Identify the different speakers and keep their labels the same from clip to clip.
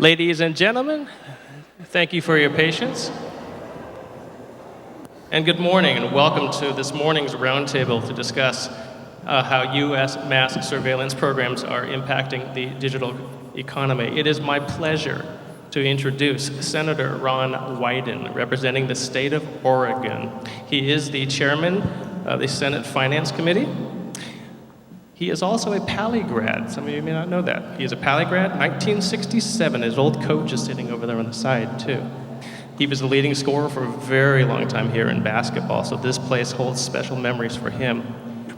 Speaker 1: Ladies and gentlemen, thank you for your patience. And good morning, and welcome to this morning's roundtable to discuss how U.S. mass surveillance programs are impacting the digital economy. It is my pleasure to introduce Senator Ron Wyden, representing the state of Oregon. He is the chairman of the Senate Finance Committee. He is also a Pali grad. Some of you may not know that. He is a Pali grad, 1967. His old coach is sitting over there on the side, too. He was the leading scorer for a very long time here in basketball, so this place holds special memories for him.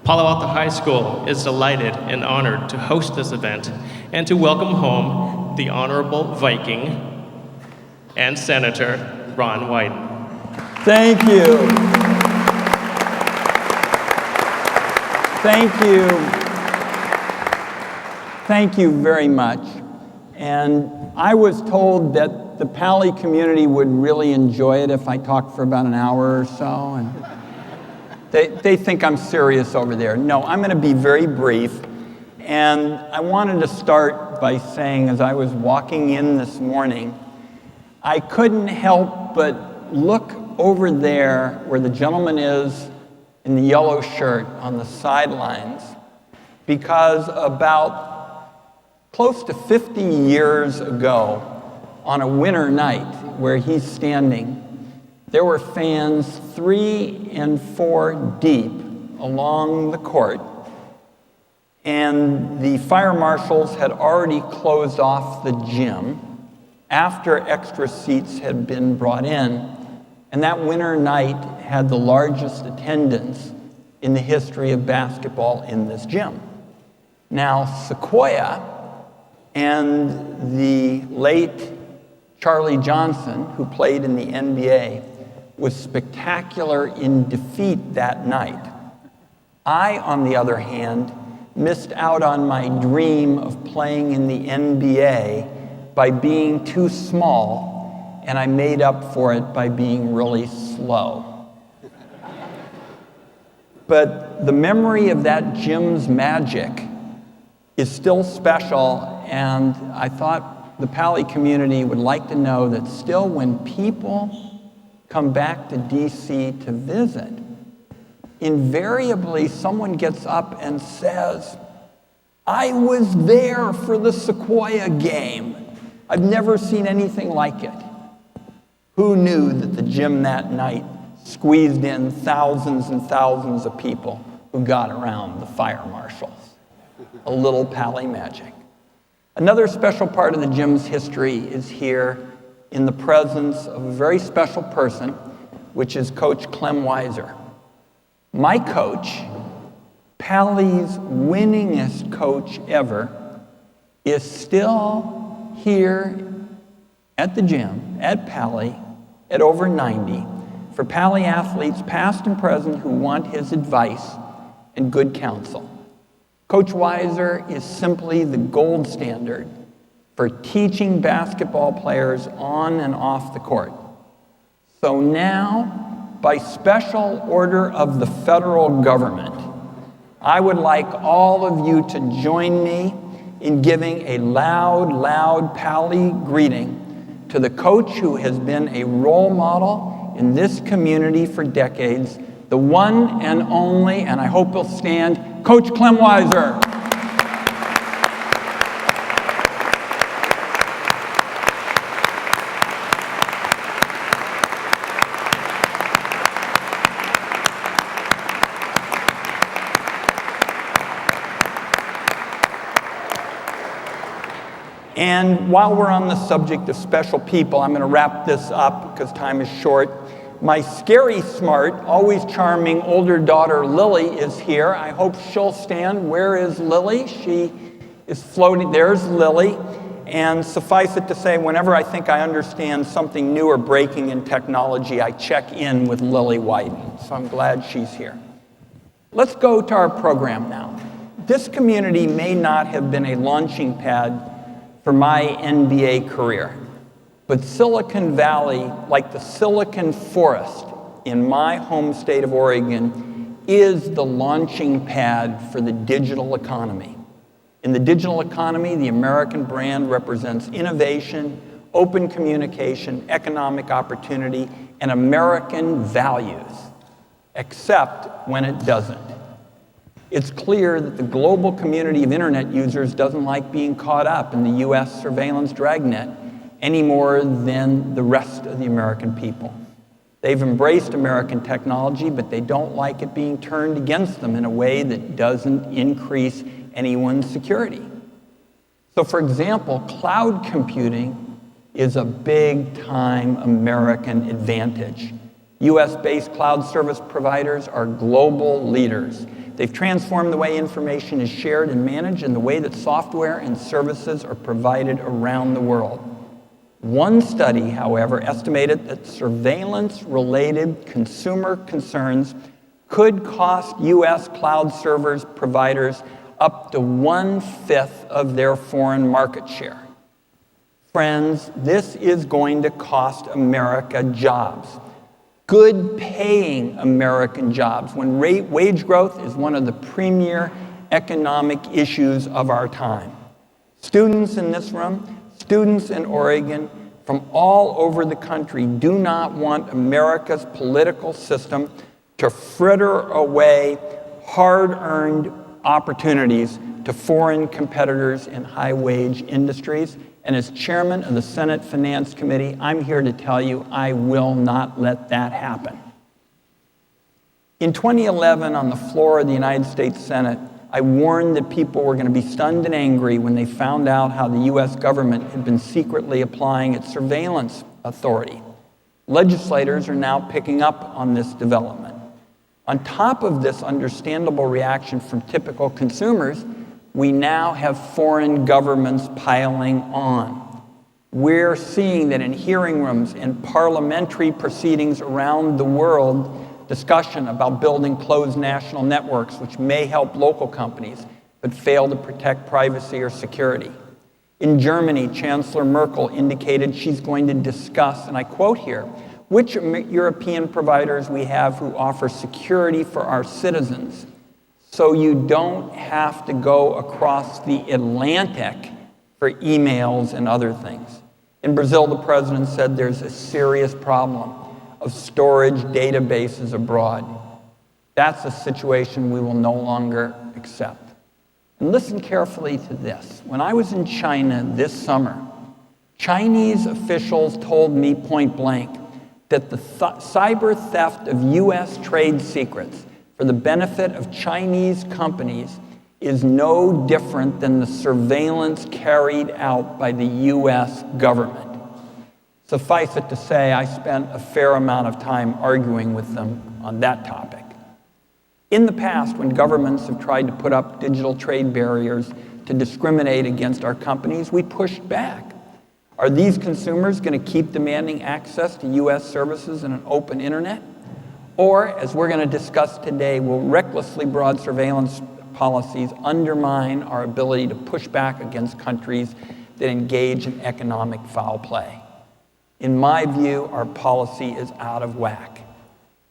Speaker 1: Palo Alto High School is delighted and honored to host this event and to welcome home the Honorable Viking and Senator Ron Wyden.
Speaker 2: Thank you. Thank you. Thank you very much. And I was told that the Pali community would really enjoy it if I talked for about an hour or so. And they think I'm serious over there. No, I'm going to be very brief. And I wanted to start by saying, as I was walking in this morning, I couldn't help but look over there where the gentleman is in the yellow shirt on the sidelines, because about close to 50 years ago, on a winter night where he's standing, there were fans 3 and 4 deep along the court, and the fire marshals had already closed off the gym after extra seats had been brought in, and that winter night had the largest attendance in the history of basketball in this gym. Now, Sequoia and the late Charlie Johnson, who played in the NBA, was spectacular in defeat that night. I, on the other hand, missed out on my dream of playing in the NBA by being too small, and I made up for it by being really slow. But the memory of that gym's magic is still special, and I thought the Pali community would like to know that still when people come back to DC to visit, invariably someone gets up and says, "I was there for the Sequoia game. I've never seen anything like it." Who knew that the gym that night squeezed in thousands and thousands of people who got around the fire marshals? A little Pali magic. Another special part of the gym's history is here in the presence of a very special person, which is Coach Clem Weiser. My coach, Pali's winningest coach ever, is still here at the gym, at Pali, at over 90, for Pali athletes past and present who want his advice and good counsel. Coach Weiser is simply the gold standard for teaching basketball players on and off the court. So now, by special order of the federal government, I would like all of you to join me in giving a loud, loud Pali greeting to the coach who has been a role model in this community for decades, the one and only, and I hope he'll stand, Coach Clem Weiser. And while we're on the subject of special people, I'm going to wrap this up because time is short. My scary smart, always charming older daughter, Lilly, is here. I hope she'll stand. Where is Lilly? She is floating. There's Lilly. And suffice it to say, whenever I think I understand something new or breaking in technology, I check in with Lilly Wyden. So I'm glad she's here. Let's go to our program now. This community may not have been a launching pad for my NBA career, but Silicon Valley, like the Silicon Forest in my home state of Oregon, is the launching pad for the digital economy. In the digital economy, the American brand represents innovation, open communication, economic opportunity, and American values, except when it doesn't. It's clear that the global community of internet users doesn't like being caught up in the US surveillance dragnet any more than the rest of the American people. They've embraced American technology, but they don't like it being turned against them in a way that doesn't increase anyone's security. So, for example, cloud computing is a big-time American advantage. US-based cloud service providers are global leaders. They've transformed the way information is shared and managed and the way that software and services are provided around the world. One study, however, estimated that surveillance-related consumer concerns could cost US cloud service providers up to 1/5 of their foreign market share. Friends, this is going to cost America jobs. Good paying American jobs, when wage growth is one of the premier economic issues of our time. Students in this room, students in Oregon, from all over the country do not want America's political system to fritter away hard-earned opportunities to foreign competitors in high-wage industries. And as chairman of the Senate Finance Committee, I'm here to tell you I will not let that happen. In 2011, on the floor of the United States Senate, I warned that people were going to be stunned and angry when they found out how the US government had been secretly applying its surveillance authority. Legislators are now picking up on this development. On top of this understandable reaction from typical consumers, we now have foreign governments piling on. We're seeing that in hearing rooms and parliamentary proceedings around the world, discussion about building closed national networks which may help local companies but fail to protect privacy or security. In Germany, Chancellor Merkel indicated she's going to discuss, and I quote here, which European providers we have who offer security for our citizens, so you don't have to go across the Atlantic for emails and other things. In Brazil, the president said there's a serious problem of storage databases abroad. That's a situation we will no longer accept. And listen carefully to this. When I was in China this summer, Chinese officials told me point blank that the cyber theft of US trade secrets for the benefit of Chinese companies is no different than the surveillance carried out by the US government. Suffice it to say, I spent a fair amount of time arguing with them on that topic. In the past, when governments have tried to put up digital trade barriers to discriminate against our companies, we pushed back. Are these consumers going to keep demanding access to US services and an open internet? Or, as we're going to discuss today, will recklessly broad surveillance policies undermine our ability to push back against countries that engage in economic foul play? In my view, our policy is out of whack.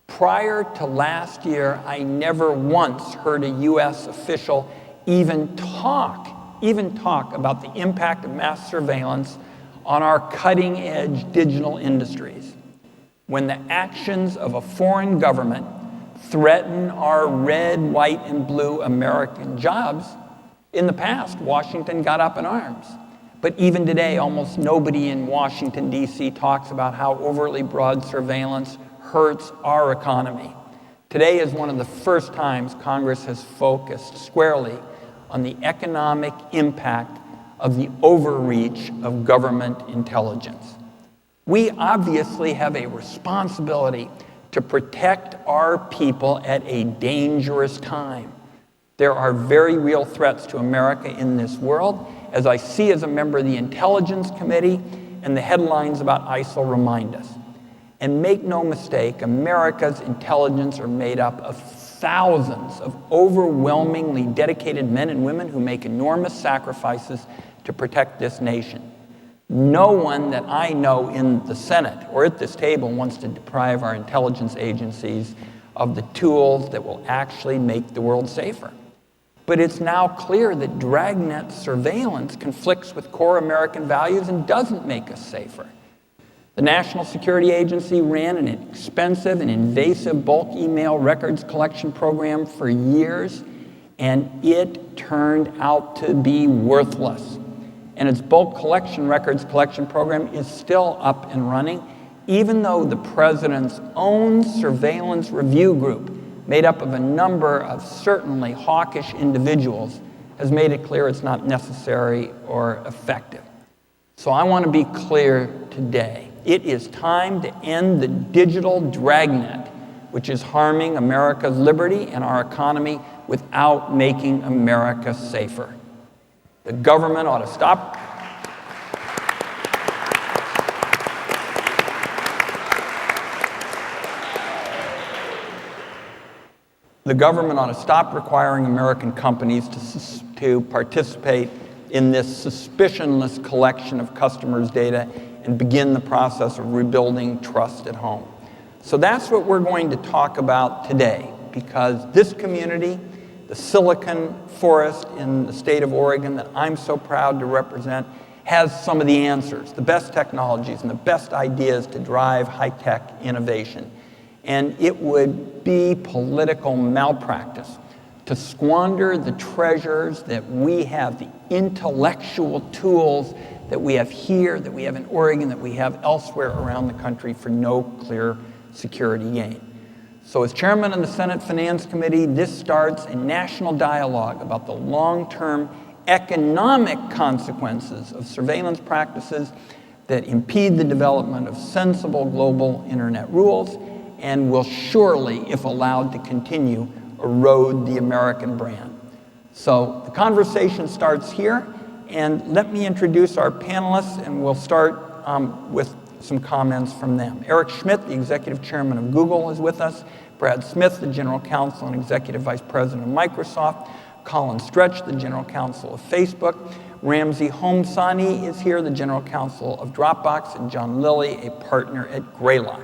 Speaker 2: Prior to last year, I never once heard a US official even talk about the impact of mass surveillance on our cutting-edge digital industries. When the actions of a foreign government threaten our red, white, and blue American jobs, in the past, Washington got up in arms. But even today, almost nobody in Washington, D.C. talks about how overly broad surveillance hurts our economy. Today is one of the first times Congress has focused squarely on the economic impact of the overreach of government intelligence. We obviously have a responsibility to protect our people at a dangerous time. There are very real threats to America in this world, as I see as a member of the Intelligence Committee, and the headlines about ISIL remind us. And make no mistake, America's intelligence are made up of thousands of overwhelmingly dedicated men and women who make enormous sacrifices to protect this nation. No one that I know in the Senate or at this table wants to deprive our intelligence agencies of the tools that will actually make the world safer. But it's now clear that dragnet surveillance conflicts with core American values and doesn't make us safer. The National Security Agency ran an expensive and invasive bulk email records collection program for years, and it turned out to be worthless. And its bulk records collection program is still up and running, even though the president's own surveillance review group, made up of a number of certainly hawkish individuals, has made it clear it's not necessary or effective. So I want to be clear today. It is time to end the digital dragnet, which is harming America's liberty and our economy without making America safer. The government ought to stop. The government ought to stop requiring American companies to participate in this suspicionless collection of customers' data and begin the process of rebuilding trust at home. So that's what we're going to talk about today, because this community, the Silicon Forest in the state of Oregon that I'm so proud to represent, has some of the answers, the best technologies and the best ideas to drive high-tech innovation. And it would be political malpractice to squander the treasures that we have, the intellectual tools that we have here, that we have in Oregon, that we have elsewhere around the country for no clear security gain. So as chairman of the Senate Finance Committee, this starts a national dialogue about the long-term economic consequences of surveillance practices that impede the development of sensible global internet rules and will surely, if allowed to continue, erode the American brand. So the conversation starts here, and let me introduce our panelists, and we'll start with some comments from them. Eric Schmidt, the executive chairman of Google, is with us. Brad Smith, the general counsel and executive vice president of Microsoft. Colin Stretch, the general counsel of Facebook. Ramsey Homsany is here, the general counsel of Dropbox, and John Lilly, a partner at Greylock.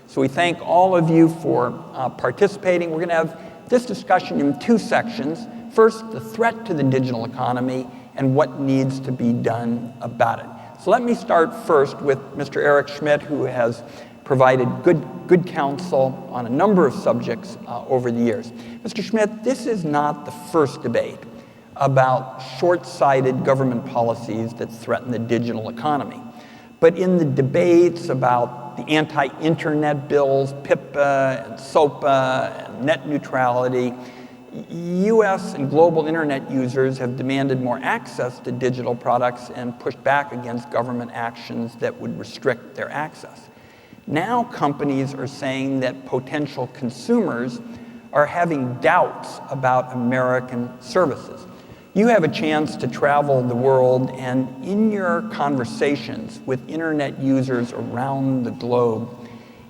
Speaker 2: So we thank all of you for participating. We're going to have this discussion in two sections. First, the threat to the digital economy and what needs to be done about it. So let me start first with Mr. Eric Schmidt, who has provided good counsel on a number of subjects over the years. Mr. Schmidt, this is not the first debate about short-sighted government policies that threaten the digital economy. But in the debates about the anti-internet bills, PIPA and SOPA and net neutrality, U.S. and global internet users have demanded more access to digital products and pushed back against government actions that would restrict their access. Now companies are saying that potential consumers are having doubts about American services. You have a chance to travel the world, and in your conversations with internet users around the globe,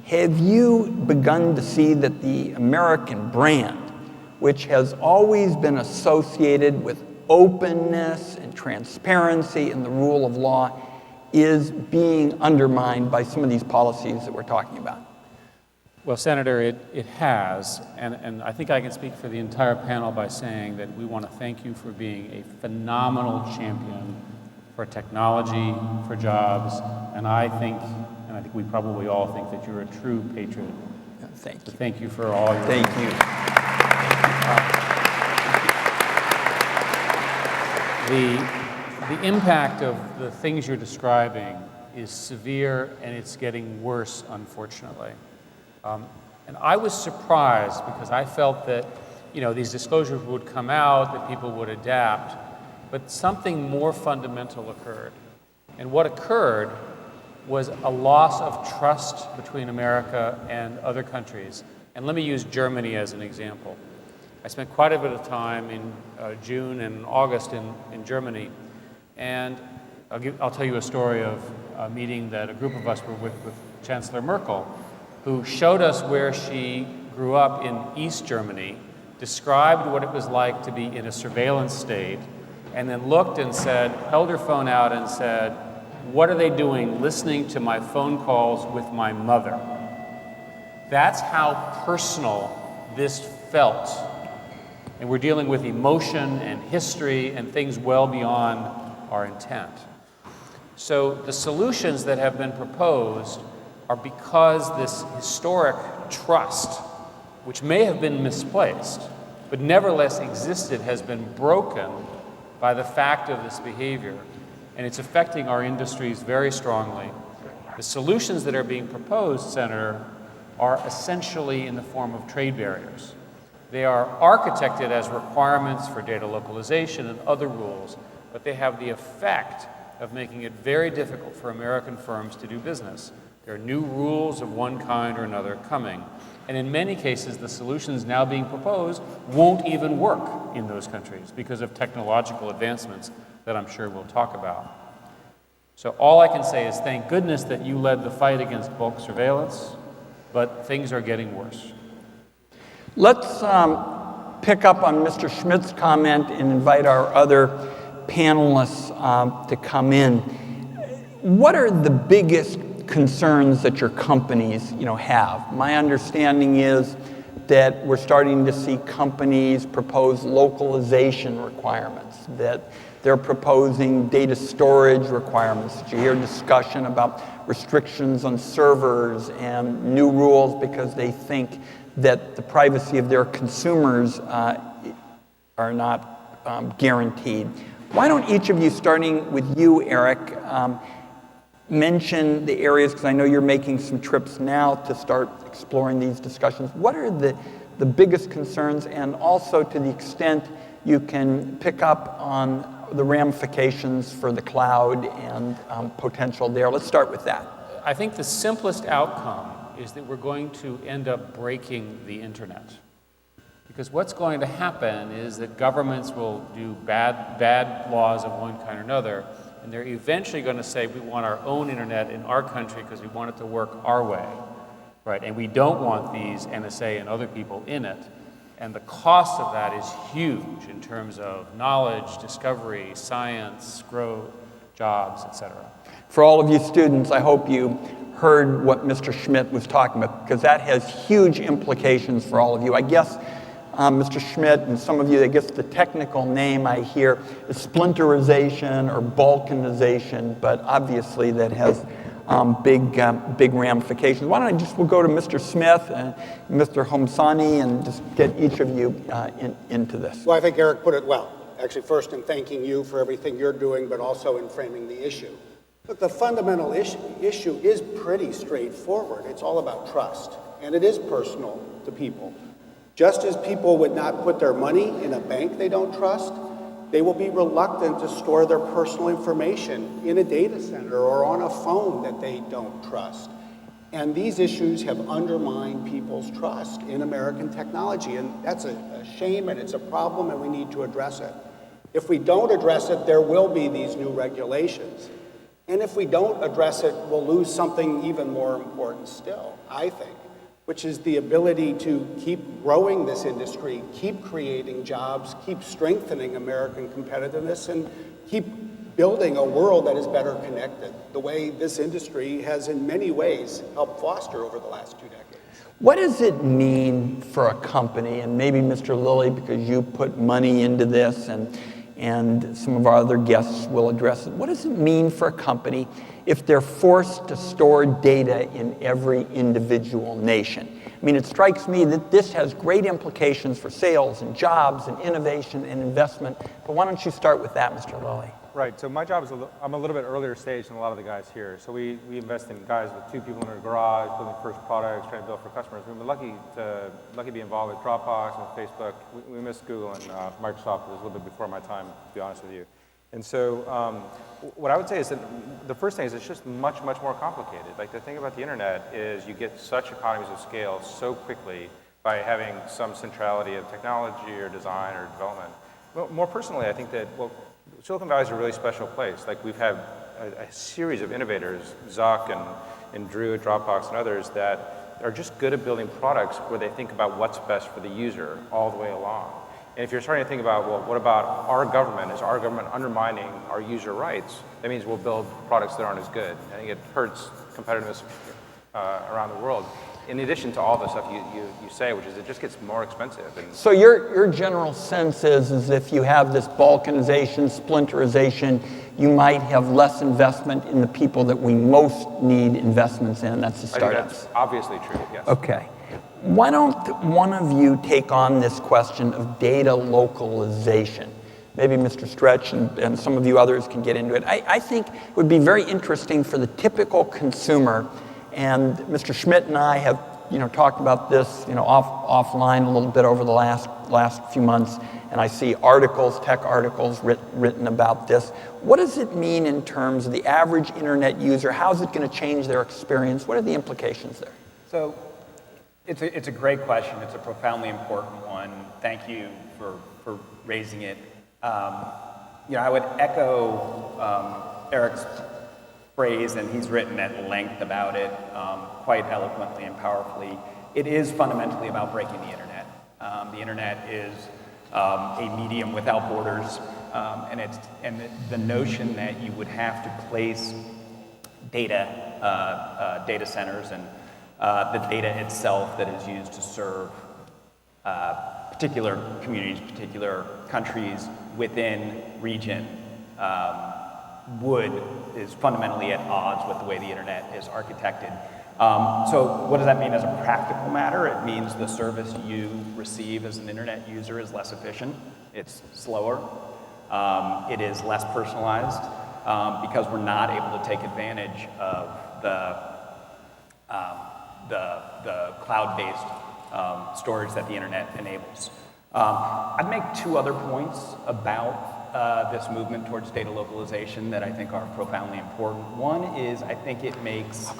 Speaker 2: have you begun to see that the American brand, which has always been associated with openness and transparency and the rule of law, is being undermined by some of these policies that we're talking about?
Speaker 3: Well, Senator, it has, and I think I can speak for the entire panel by saying that we want to thank you for being a phenomenal champion for technology, for jobs, and I think we probably all think that you're a true patriot.
Speaker 2: Thank you.
Speaker 3: So thank you for all your
Speaker 2: Thank you.
Speaker 3: The impact of the things you're describing is severe, and it's getting worse, unfortunately. And I was surprised because I felt that, these disclosures would come out, that people would adapt, but something more fundamental occurred. And what occurred was a loss of trust between America and other countries. And let me use Germany as an example. I spent quite a bit of time in June and August in Germany, and I'll tell you a story of a meeting that a group of us were with Chancellor Merkel, who showed us where she grew up in East Germany, described what it was like to be in a surveillance state, and then looked and said, held her phone out and said, "What are they doing listening to my phone calls with my mother?" That's how personal this felt. And we're dealing with emotion and history and things well beyond our intent. So the solutions that have been proposed are because this historic trust, which may have been misplaced, but nevertheless existed, has been broken by the fact of this behavior, and it's affecting our industries very strongly. The solutions that are being proposed, Senator, are essentially in the form of trade barriers. They are architected as requirements for data localization and other rules, but they have the effect of making it very difficult for American firms to do business. There are new rules of one kind or another coming, and in many cases, the solutions now being proposed won't even work in those countries because of technological advancements that I'm sure we'll talk about. So all I can say is thank goodness that you led the fight against bulk surveillance, but things are getting worse.
Speaker 2: Let's pick up on Mr. Schmidt's comment and invite our other panelists to come in. What are the biggest concerns that your companies, have? My understanding is that we're starting to see companies propose localization requirements, that they're proposing data storage requirements, that you hear discussion about restrictions on servers and new rules because they think that the privacy of their consumers are not guaranteed. Why don't each of you, starting with you, Eric, mention the areas, because I know you're making some trips now to start exploring these discussions. What are the biggest concerns, and also to the extent you can pick up on the ramifications for the cloud and potential there? Let's start with that.
Speaker 3: I think the simplest outcome is that we're going to end up breaking the internet. Because what's going to happen is that governments will do bad laws of one kind or another, and they're eventually going to say, we want our own internet in our country because we want it to work our way, right? And we don't want these NSA and other people in it. And the cost of that is huge in terms of knowledge, discovery, science, growth, jobs, etc.
Speaker 2: For all of you students, I hope you heard what Mr. Schmidt was talking about, because that has huge implications for all of you. I guess Mr. Schmidt and some of you, I guess the technical name I hear is splinterization or balkanization, but obviously that has big ramifications. Why don't we'll go to Mr. Smith and Mr. Homsany and just get each of you into this.
Speaker 4: Well, I think Eric put it well. Actually, first in thanking you for everything you're doing, but also in framing the issue. But the fundamental issue is pretty straightforward. It's all about trust, and it is personal to people. Just as people would not put their money in a bank they don't trust, they will be reluctant to store their personal information in a data center or on a phone that they don't trust. And these issues have undermined people's trust in American technology, and that's a shame, and it's a problem, and we need to address it. If we don't address it, there will be these new regulations. And if we don't address it, we'll lose something even more important still, I think, which is the ability to keep growing this industry, keep creating jobs, keep strengthening American competitiveness, and keep building a world that is better connected, the way this industry has in many ways helped foster over the last 2 decades.
Speaker 2: What does it mean for a company, and maybe Mr. Lilly, because you put money into this, and some of our other guests will address it. What does it mean for a company if they're forced to store data in every individual nation? I mean, it strikes me that this has great implications for sales and jobs and innovation and investment. But why don't you start with that, Mr. Lilly?
Speaker 5: Right, so my job is, I'm a little bit earlier stage than a lot of the guys here. So we invest in guys with 2 people in their garage, building first products, trying to build for customers. We've been lucky to be involved with Dropbox and with Facebook. We missed Google and Microsoft. It was a little bit before my time, to be honest with you. And so what I would say is that the first thing is it's just much, much more complicated. Like the thing about the internet is you get such economies of scale so quickly by having some centrality of technology or design or development. Well, more personally, I think that, Silicon Valley is a really special place. Like we've had a series of innovators, Zuck and Drew at Dropbox and others, that are just good at building products where they think about what's best for the user all the way along. And if you're starting to think about, well, what about our government? Is our government undermining our user rights? That means we'll build products that aren't as good. I think it hurts competitiveness around the world. In addition to all the stuff you say, which is it just gets more expensive. And
Speaker 2: So your general sense is if you have this balkanization, splinterization, you might have less investment in the people that we most need investments in, that's the
Speaker 5: I think
Speaker 2: startups.
Speaker 5: that's obviously true, yes.
Speaker 2: Okay. Why don't one of you take on this question of data localization? Maybe Mr. Stretch and some of you others can get into it. I think it would be very interesting for the typical consumer, and Mr. Schmidt and I have talked about this offline a little bit over the last few months, and I see tech articles written about this. What does it mean in terms of the average internet user? How is it going to change their experience? What are the implications there?
Speaker 6: So it's a great question. It's a profoundly important one. Thank you for raising it. I would echo Eric's phrase, and he's written at length about it quite eloquently and powerfully. It is fundamentally about breaking the internet. The internet is a medium without borders, and the notion that you would have to place data centers and the data itself that is used to serve particular communities, particular countries within region is fundamentally at odds with the way the internet is architected. So what does that mean as a practical matter? It means the service you receive as an internet user is less efficient, it's slower, it is less personalized, because we're not able to take advantage of the cloud-based storage that the internet enables. I'd make two other points about this movement towards data localization that I think are profoundly important. One is I think it makes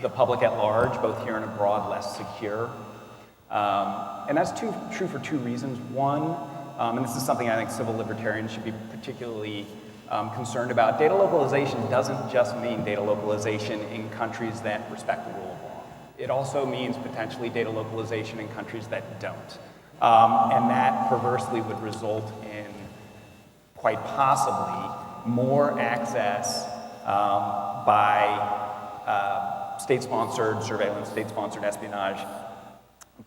Speaker 6: the public at large, both here and abroad, less secure. And that's true for two reasons. One, and this is something I think civil libertarians should be particularly concerned about, data localization doesn't just mean data localization in countries that respect the rule of law. It also means potentially data localization in countries that don't. And that perversely would result in, quite possibly, more access by state-sponsored surveillance, state-sponsored espionage,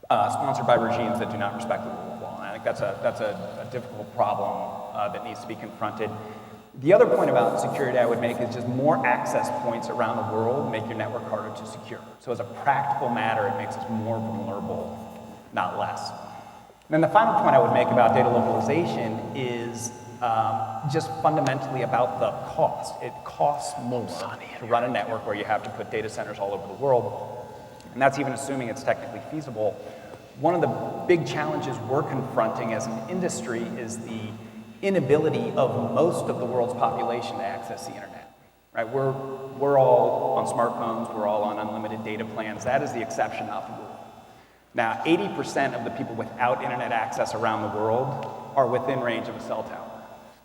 Speaker 6: sponsored by regimes that do not respect the rule of law. And I think that's a difficult problem that needs to be confronted. The other point about security I would make is just more access points around the world make your network harder to secure. So as a practical matter, it makes us more vulnerable, not less. And then the final point I would make about data localization is just fundamentally about the cost. It costs more to run a network where you have to put data centers all over the world, and that's even assuming it's technically feasible. One of the big challenges we're confronting as an industry is the inability of most of the world's population to access the internet. Right? We're all on smartphones, we're all on unlimited data plans. That is the exception, not the rule. Now, 80% of the people without internet access around the world are within range of a cell tower.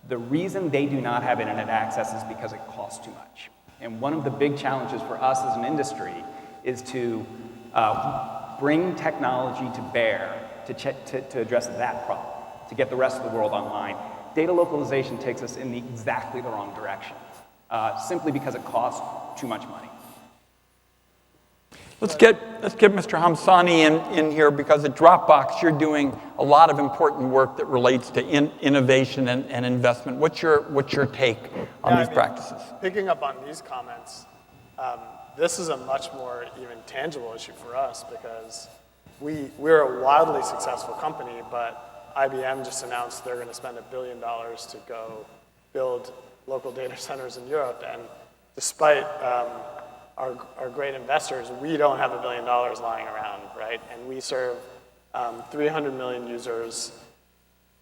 Speaker 6: The reason they do not have internet access is because it costs too much. And one of the big challenges for us as an industry is to bring technology to bear to address that problem, to get the rest of the world online. Data localization takes us in exactly the wrong direction, simply because it costs too much money.
Speaker 2: Let's get Mr. Homsany in here, because at Dropbox you're doing a lot of important work that relates to innovation and investment. What's your take on these practices?
Speaker 7: Picking up on these comments, this is a much more even tangible issue for us, because we're a wildly successful company, but IBM just announced they're going to spend $1 billion to go build local data centers in Europe, and despite our great investors, we don't have $1 billion lying around, right? And we serve 300 million users,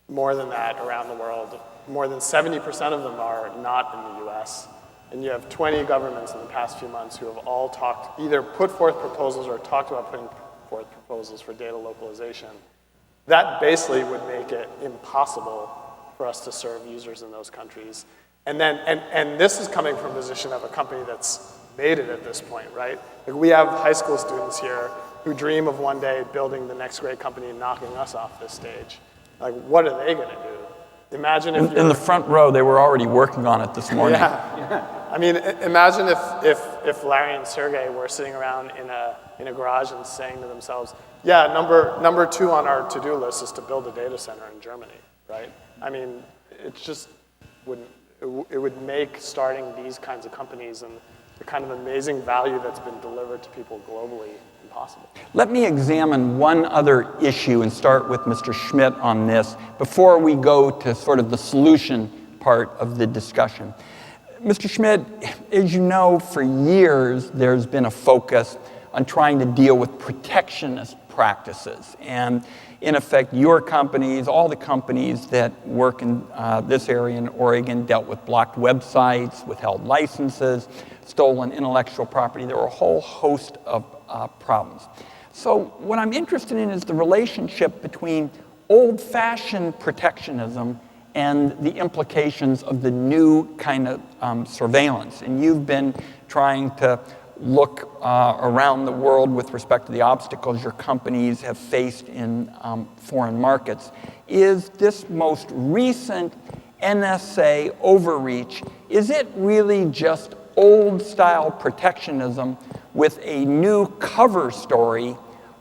Speaker 7: more than that around the world. More than 70% of them are not in the US. And you have 20 governments in the past few months who have all either put forth proposals or talked about putting forth proposals for data localization. That basically would make it impossible for us to serve users in those countries. And this is coming from a position of a company that's made it at this point, right? Like, we have high school students here who dream of one day building the next great company and knocking us off this stage. Like, what are they going to do? imagine if
Speaker 2: In the front row, they were already working on it this morning.
Speaker 7: I mean, imagine if Larry and Sergey were sitting around in a garage and saying to themselves, yeah, number 2 on our to-do list is to build a data center in Germany, right? I mean, it just wouldn't, it would make starting these kinds of companies and the kind of amazing value that's been delivered to people globally impossible.
Speaker 2: Let me examine one other issue and start with Mr. Schmidt on this before we go to sort of the solution part of the discussion. Mr. Schmidt, as you know, for years there's been a focus on trying to deal with protectionist practices. And in effect, your companies, all the companies that work in this area in Oregon dealt with blocked websites, withheld licenses, stolen intellectual property. There were a whole host of problems. So what I'm interested in is the relationship between old-fashioned protectionism and the implications of the new kind of surveillance. And you've been trying to look around the world with respect to the obstacles your companies have faced in foreign markets. Is this most recent NSA overreach, is it really just old-style protectionism with a new cover story,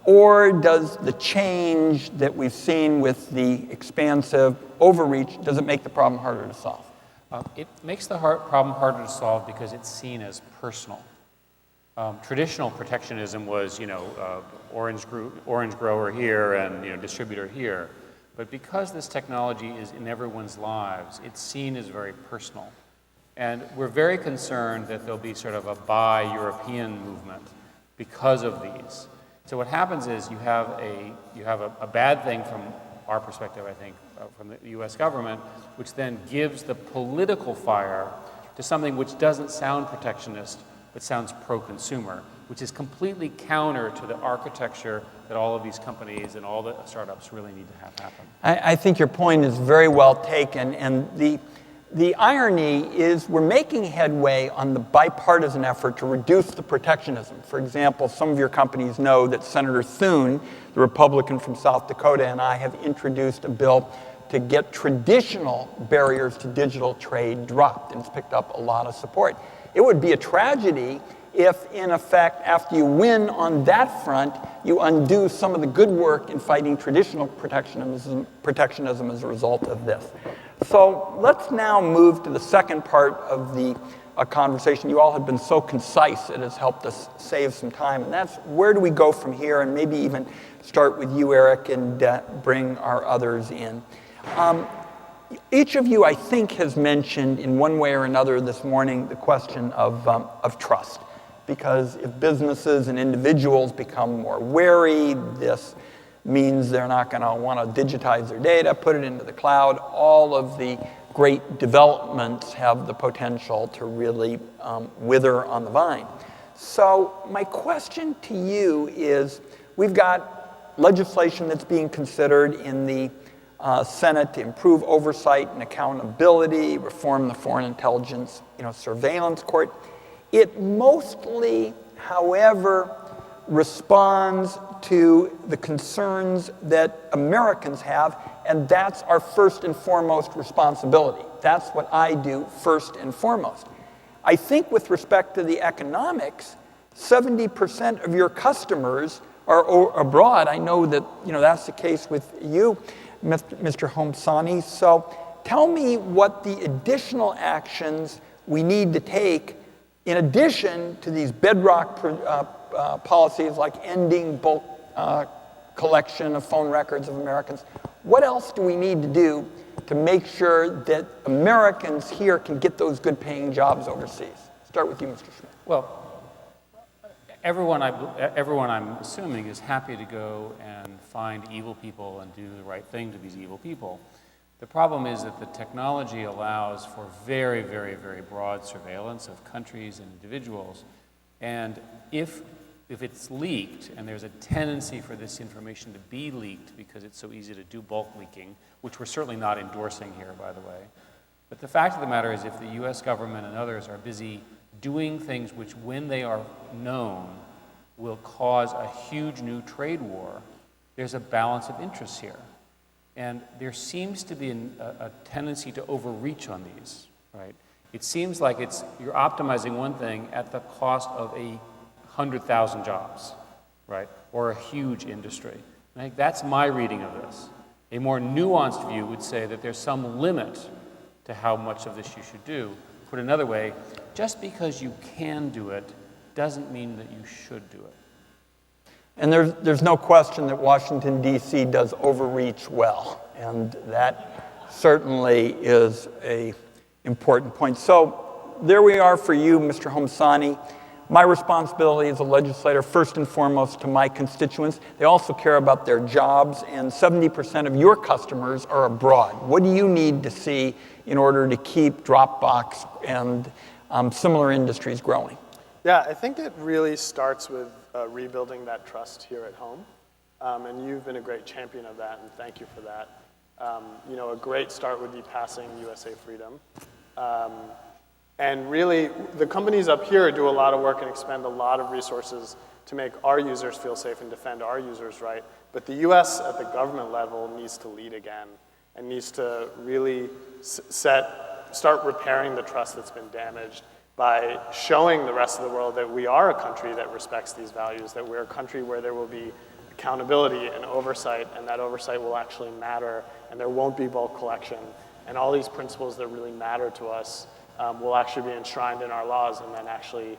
Speaker 2: or does the change that we've seen with the expansive overreach, does it make the problem harder to solve?
Speaker 3: It makes the problem harder to solve because it's seen as personal. Traditional protectionism was, orange grower here and distributor here. But because this technology is in everyone's lives, it's seen as very personal. And we're very concerned that there'll be sort of a buy European movement because of these. So what happens is you have a bad thing from our perspective, I think, from the US government, which then gives the political fire to something which doesn't sound protectionist, but sounds pro-consumer, which is completely counter to the architecture that all of these companies and all the startups really need to have happen.
Speaker 2: I think your point is very well taken, and the irony is we're making headway on the bipartisan effort to reduce the protectionism. For example, some of your companies know that Senator Thune, the Republican from South Dakota, and I have introduced a bill to get traditional barriers to digital trade dropped, and it's picked up a lot of support. It would be a tragedy if, in effect, after you win on that front, you undo some of the good work in fighting traditional protectionism as a result of this. So let's now move to the second part of the conversation. You all have been so concise, it has helped us save some time. And that's where do we go from here, and maybe even start with you, Eric, and bring our others in. Each of you, I think, has mentioned in one way or another this morning the question of trust. Because if businesses and individuals become more wary, this means they're not going to want to digitize their data, put it into the cloud. All of the great developments have the potential to really wither on the vine. So my question to you is, we've got legislation that's being considered in the Senate to improve oversight and accountability, reform the Foreign Intelligence Surveillance Court. It mostly, however, responds to the concerns that Americans have, and that's our first and foremost responsibility. That's what I do first and foremost. I think with respect to the economics, 70% of your customers are abroad. I know that that's the case with you, Mr. Homsany. So tell me what the additional actions we need to take in addition to these bedrock policies like ending bulk collection of phone records of Americans. What else do we need to do to make sure that Americans here can get those good paying jobs overseas? Start with you, Mr. Schmidt.
Speaker 3: Well, everyone I'm assuming is happy to go and find evil people and do the right thing to these evil people. The problem is that the technology allows for very, very, very broad surveillance of countries and individuals. And if it's leaked, and there's a tendency for this information to be leaked because it's so easy to do bulk leaking, which we're certainly not endorsing here, by the way. But the fact of the matter is if the US government and others are busy doing things which, when they are known, will cause a huge new trade war, there's a balance of interests here. And there seems to be a tendency to overreach on these, right? It seems like you're optimizing one thing at the cost of 100,000 jobs, right? Or a huge industry. And I think that's my reading of this. A more nuanced view would say that there's some limit to how much of this you should do. Put another way, just because you can do it doesn't mean that you should do it.
Speaker 2: And there's no question that Washington, D.C. does overreach well, and that certainly is an important point. So there we are for you, Mr. Homsany. My responsibility as a legislator, first and foremost, to my constituents. They also care about their jobs, and 70% of your customers are abroad. What do you need to see in order to keep Dropbox and similar industries growing?
Speaker 7: Yeah, I think it really starts with rebuilding that trust here at home. And you've been a great champion of that, and thank you for that. A great start would be passing USA Freedom. And really, the companies up here do a lot of work and expend a lot of resources to make our users feel safe and defend our users right. But the US at the government level needs to lead again and needs to really start repairing the trust that's been damaged by showing the rest of the world that we are a country that respects these values, that we're a country where there will be accountability and oversight, and that oversight will actually matter, and there won't be bulk collection, and all these principles that really matter to us will actually be enshrined in our laws and then actually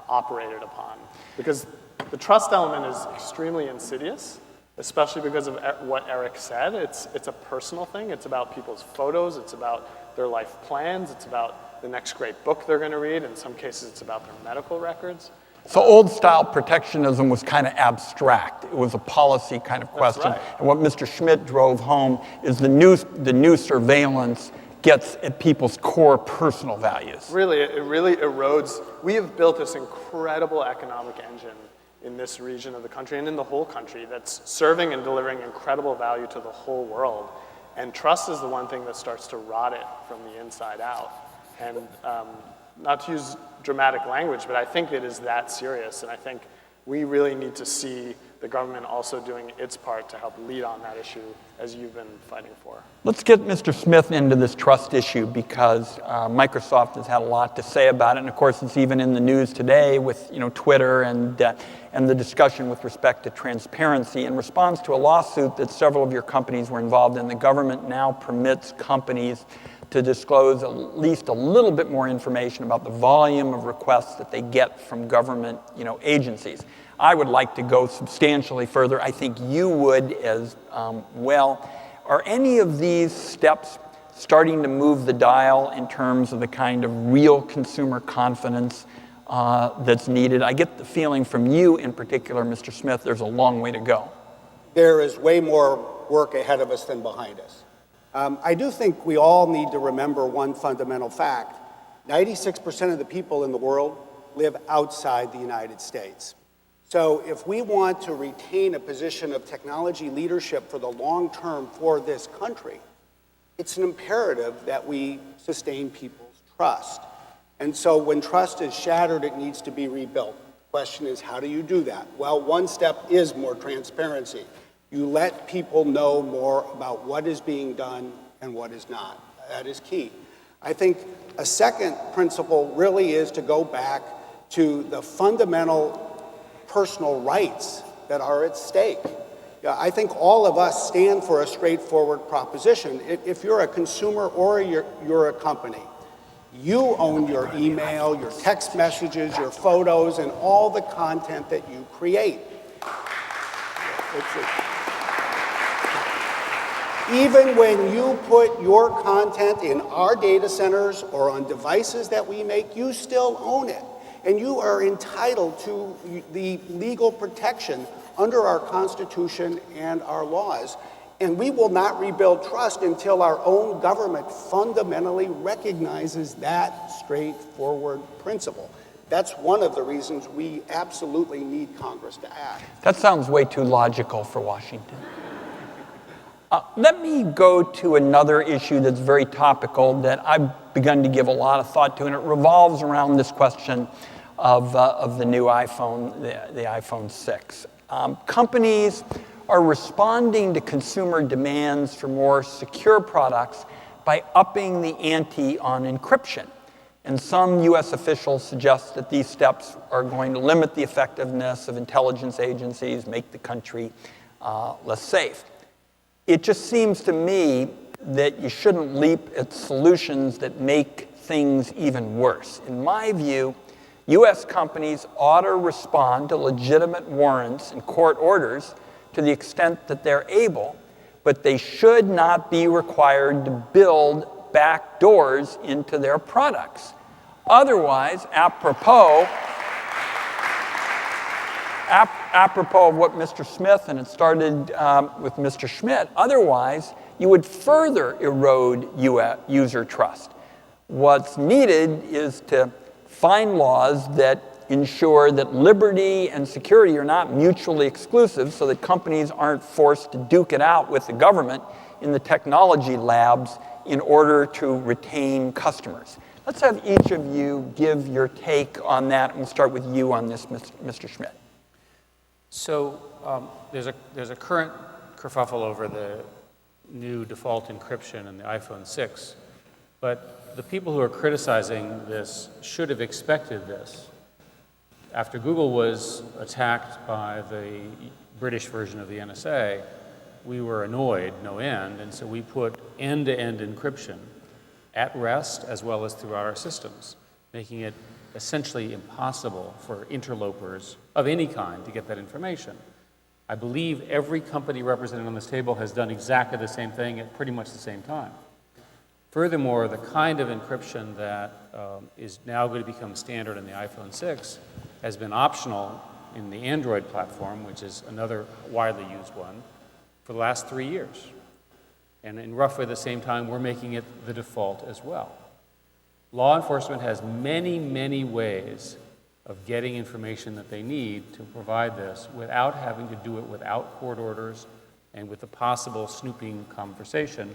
Speaker 7: operated upon. Because the trust element is extremely insidious, especially because of what Eric said. It's a personal thing. It's about people's photos. It's about their life plans. It's about the next great book they're going to read. In some cases, it's about their medical records.
Speaker 2: So old-style protectionism was kind of abstract. It was a policy kind of question.
Speaker 7: That's right.
Speaker 2: And what Mr. Schmidt drove home is the new surveillance gets at people's core personal values.
Speaker 7: Really, it really erodes. We have built this incredible economic engine in this region of the country and in the whole country that's serving and delivering incredible value to the whole world. And trust is the one thing that starts to rot it from the inside out. And not to use dramatic language, but I think it is that serious. And I think we really need to see the government also doing its part to help lead on that issue as you've been fighting for.
Speaker 2: Let's get Mr. Smith into this trust issue because Microsoft has had a lot to say about it. And of course, it's even in the news today with Twitter and the discussion with respect to transparency. In response to a lawsuit that several of your companies were involved in, the government now permits companies to disclose at least a little bit more information about the volume of requests that they get from government agencies. I would like to go substantially further. I think you would as well. Are any of these steps starting to move the dial in terms of the kind of real consumer confidence that's needed? I get the feeling from you in particular, Mr. Smith, there's a long way to go.
Speaker 4: There is way more work ahead of us than behind us. I do think we all need to remember one fundamental fact. 96% of the people in the world live outside the United States. So if we want to retain a position of technology leadership for the long term for this country, it's an imperative that we sustain people's trust. And so when trust is shattered, it needs to be rebuilt. The question is, how do you do that? Well, one step is more transparency. You let people know more about what is being done and what is not. That is key. I think a second principle really is to go back to the fundamental personal rights that are at stake. I think all of us stand for a straightforward proposition. If you're a consumer or you're a company, you own your email, your text messages, your photos, and all the content that you create. Even when you put your content in our data centers or on devices that we make, you still own it. And you are entitled to the legal protection under our Constitution and our laws. And we will not rebuild trust until our own government fundamentally recognizes that straightforward principle. That's one of the reasons we absolutely need Congress to act.
Speaker 2: That sounds way too logical for Washington. Let me go to another issue that's very topical that I've begun to give a lot of thought to, and it revolves around this question of the new iPhone, the iPhone 6. Companies are responding to consumer demands for more secure products by upping the ante on encryption. And some US officials suggest that these steps are going to limit the effectiveness of intelligence agencies, make the country less safe. It just seems to me that you shouldn't leap at solutions that make things even worse. In my view, US companies ought to respond to legitimate warrants and court orders to the extent that they're able, but they should not be required to build backdoors into their products. Otherwise, apropos of what Mr. Smith, and it started with Mr. Schmidt, otherwise you would further erode user trust. What's needed is to find laws that ensure that liberty and security are not mutually exclusive so that companies aren't forced to duke it out with the government in the technology labs in order to retain customers. Let's have each of you give your take on that, and we'll start with you on this, Mr. Schmidt.
Speaker 3: So there's a current kerfuffle over the new default encryption in the iPhone 6, but the people who are criticizing this should have expected this. After Google was attacked by the British version of the NSA, we were annoyed, no end, and so we put end-to-end encryption at rest as well as throughout our systems, making it essentially impossible for interlopers of any kind to get that information. I believe every company represented on this table has done exactly the same thing at pretty much the same time. Furthermore, the kind of encryption that is now going to become standard in the iPhone 6 has been optional in the Android platform, which is another widely used one, for the last 3 years. And in roughly the same time, we're making it the default as well. Law enforcement has many, many ways of getting information that they need to provide this without having to do it without court orders and with the possible snooping conversation.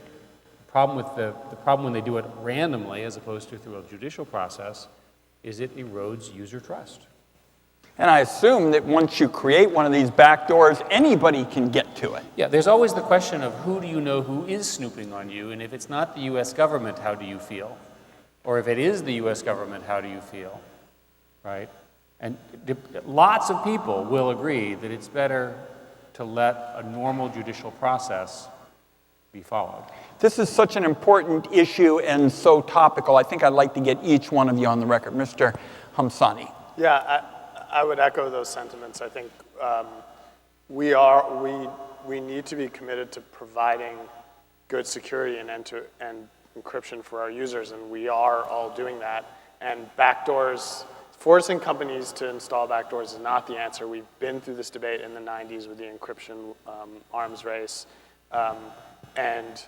Speaker 3: The problem when they do it randomly as opposed to through a judicial process is it erodes user trust.
Speaker 2: And I assume that once you create one of these backdoors, anybody can get to it.
Speaker 3: Yeah, there's always the question of who do you know who is snooping on you, and if it's not the US government, how do you feel? Or if it is the US government, how do you feel? Right? And lots of people will agree that it's better to let a normal judicial process be followed.
Speaker 2: This is such an important issue and so topical. I think I'd like to get each one of you on the record. Mr. Homsany.
Speaker 7: Yeah, I would echo those sentiments. I think we need to be committed to providing good security and end-to-end encryption for our users, and we are all doing that. And backdoors, forcing companies to install backdoors is not the answer. We've been through this debate in the 90s with the encryption arms race. And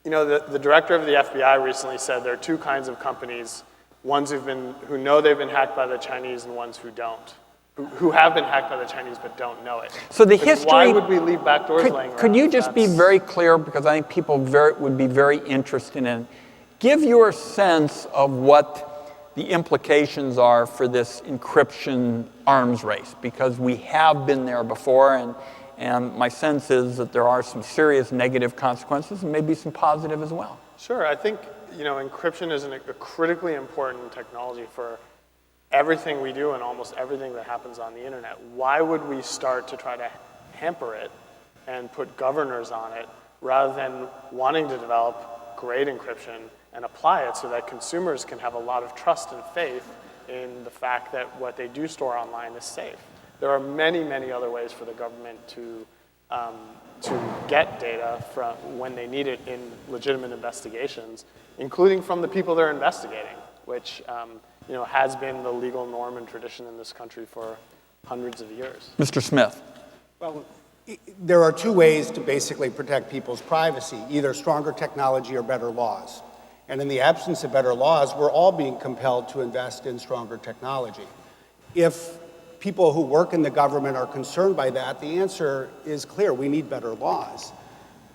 Speaker 7: you know, the director of the FBI recently said there are two kinds of companies: ones who know they've been hacked by the Chinese, and ones who don't, who have been hacked by the Chinese but don't know it.
Speaker 2: So the history.
Speaker 7: Why would we leave backdoors laying around?
Speaker 2: Could you just be very clear, because I think people would be very interested in. Give your sense of what the implications are for this encryption arms race, because we have been there before, and my sense is that there are some serious negative consequences and maybe some positive as well.
Speaker 7: Sure, I think encryption is a critically important technology for everything we do and almost everything that happens on the internet. Why would we start to try to hamper it and put governors on it rather than wanting to develop great encryption and apply it so that consumers can have a lot of trust and faith in the fact that what they do store online is safe? There are many, many other ways for the government to get data from when they need it in legitimate investigations, including from the people they're investigating, which has been the legal norm and tradition in this country for hundreds of years.
Speaker 2: Mr. Smith.
Speaker 4: Well, there are two ways to basically protect people's privacy: either stronger technology or better laws. And in the absence of better laws, we're all being compelled to invest in stronger technology. If people who work in the government are concerned by that, the answer is clear: we need better laws.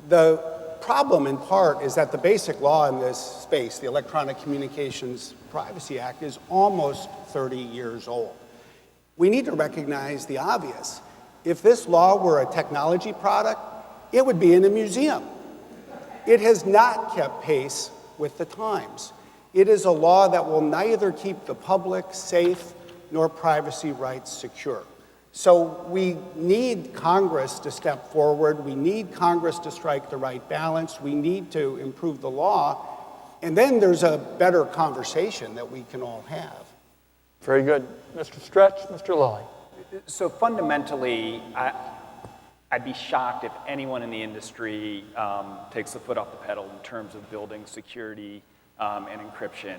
Speaker 4: The problem, in part, is that the basic law in this space, the Electronic Communications Privacy Act, is almost 30 years old. We need to recognize the obvious. If this law were a technology product, it would be in a museum. It has not kept pace with the times. It is a law that will neither keep the public safe nor privacy rights secure. So we need Congress to step forward. We need Congress to strike the right balance. We need to improve the law. And then there's a better conversation that we can all have.
Speaker 2: Very good. Mr. Stretch, Mr. Lilly.
Speaker 6: So fundamentally, I'd be shocked if anyone in the industry takes the foot off the pedal in terms of building security and encryption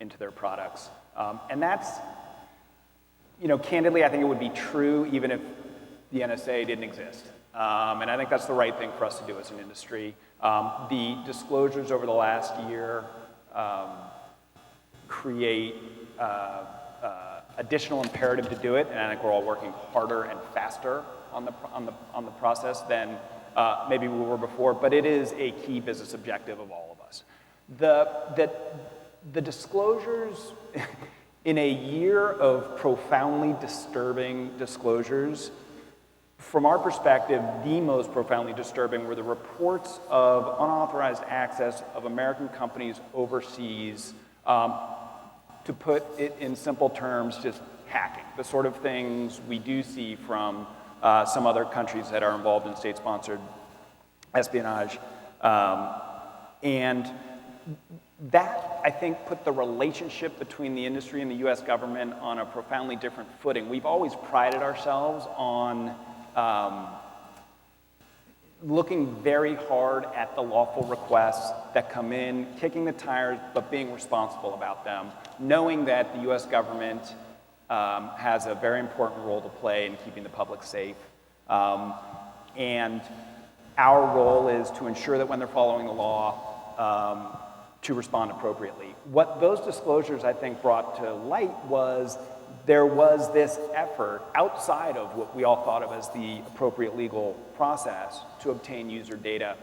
Speaker 6: into their products. And that's, candidly, I think it would be true even if the NSA didn't exist. And I think that's the right thing for us to do as an industry. The disclosures over the last year create additional imperative to do it, and I think we're all working harder and faster on the process than maybe we were before. But it is a key business objective of all of us. The disclosures in a year of profoundly disturbing disclosures, from our perspective, the most profoundly disturbing were the reports of unauthorized access of American companies overseas, to put it in simple terms, just hacking, the sort of things we do see from some other countries that are involved in state-sponsored espionage. And that, I think, put the relationship between the industry and the US government on a profoundly different footing. We've always prided ourselves on looking very hard at the lawful requests that come in, kicking the tires, but being responsible about them, knowing that the US government has a very important role to play in keeping the public safe. And our role is to ensure that when they're following the law, to respond appropriately. What those disclosures, I think, brought to light was there was this effort outside of what we all thought of as the appropriate legal process to obtain user data,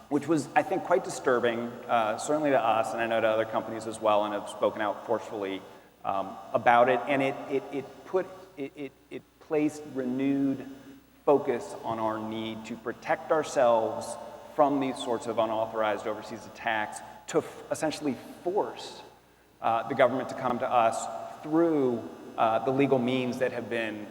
Speaker 6: which was, I think, quite disturbing, certainly to us, and I know to other companies as well, and have spoken out forcefully about it. And it placed renewed focus on our need to protect ourselves from these sorts of unauthorized overseas attacks, to essentially force the government to come to us through the legal means that have been